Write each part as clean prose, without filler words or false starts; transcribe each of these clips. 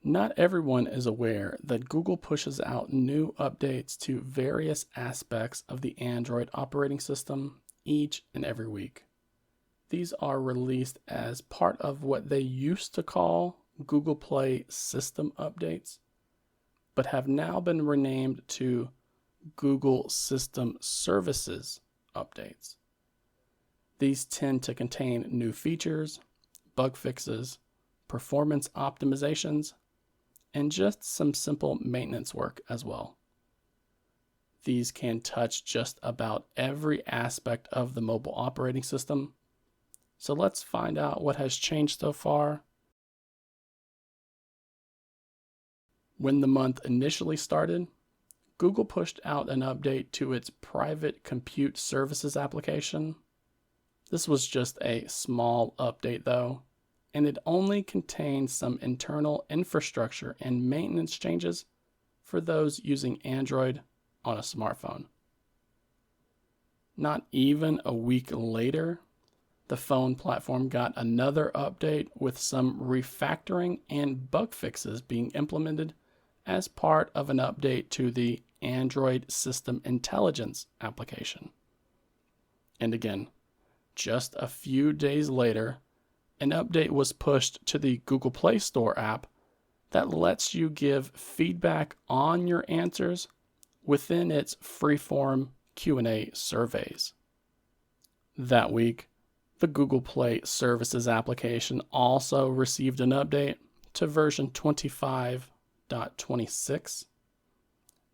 Not everyone is aware that Google pushes out new updates to various aspects of the Android operating system each and every week. These are released as part of what they used to call Google Play System Updates, but have now been renamed to Google System Services Updates. These tend to contain new features, bug fixes, performance optimizations, and just some simple maintenance work as well. These can touch just about every aspect of the mobile operating system. So let's find out what has changed so far. When the month initially started, Google pushed out an update to its private compute services application. This was just a small update though, and it only contained some internal infrastructure and maintenance changes for those using Android on a smartphone. Not even a week later, the phone platform got another update with some refactoring and bug fixes being implemented as part of an update to the Android System Intelligence application. And again, just a few days later, an update was pushed to the Google Play Store app that lets you give feedback on your answers within its freeform Q&A surveys. That week, the Google Play Services application also received an update to version 25.26.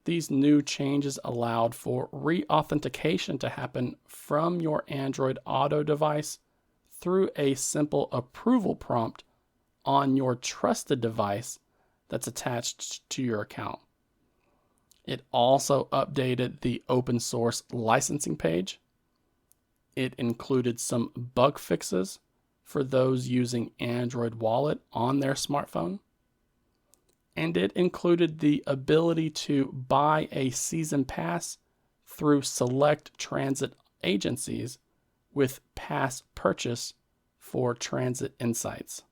These new changes allowed for re-authentication to happen from your Android Auto device through a simple approval prompt on your trusted device that's attached to your account. It also updated the open source licensing page. It included some bug fixes for those using Android Wallet on their smartphone. And it included the ability to buy a season pass through select transit agencies with pass purchase for Transit Insights.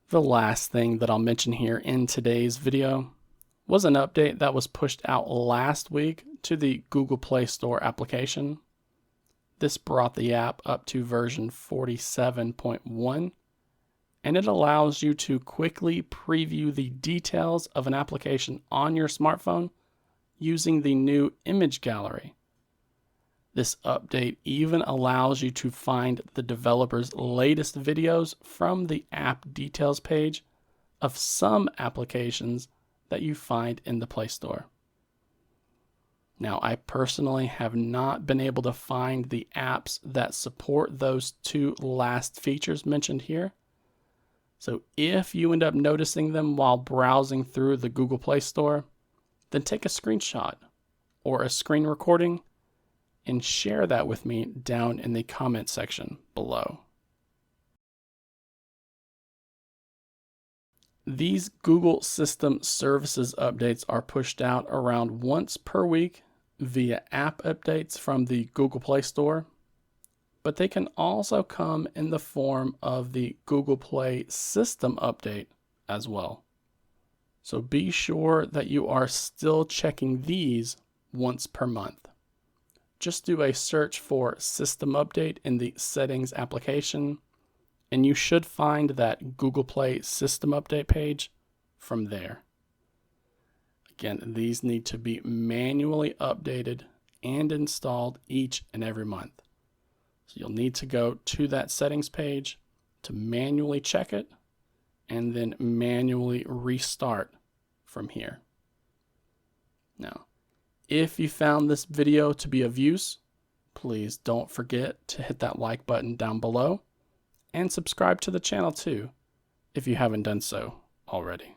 The last thing that I'll mention here in today's video was an update that was pushed out last week to the Google Play Store application. This brought the app up to version 47.1, and it allows you to quickly preview the details of an application on your smartphone using the new image gallery. This update even allows you to find the developer's latest videos from the app details page of some applications that you find in the Play Store. Now, I personally have not been able to find the apps that support those two last features mentioned here. So if you end up noticing them while browsing through the Google Play Store, then take a screenshot or a screen recording and share that with me down in the comment section below. These Google System Services updates are pushed out around once per week via app updates from the Google Play Store, but they can also come in the form of the Google Play System Update as well. So be sure that you are still checking these once per month. Just do a search for System Update in the Settings application, and you should find that Google Play System Update page from there. Again, these need to be manually updated and installed each and every month. So you'll need to go to that settings page to manually check it and then manually restart from here. Now, if you found this video to be of use, please don't forget to hit that like button down below and subscribe to the channel too if you haven't done so already.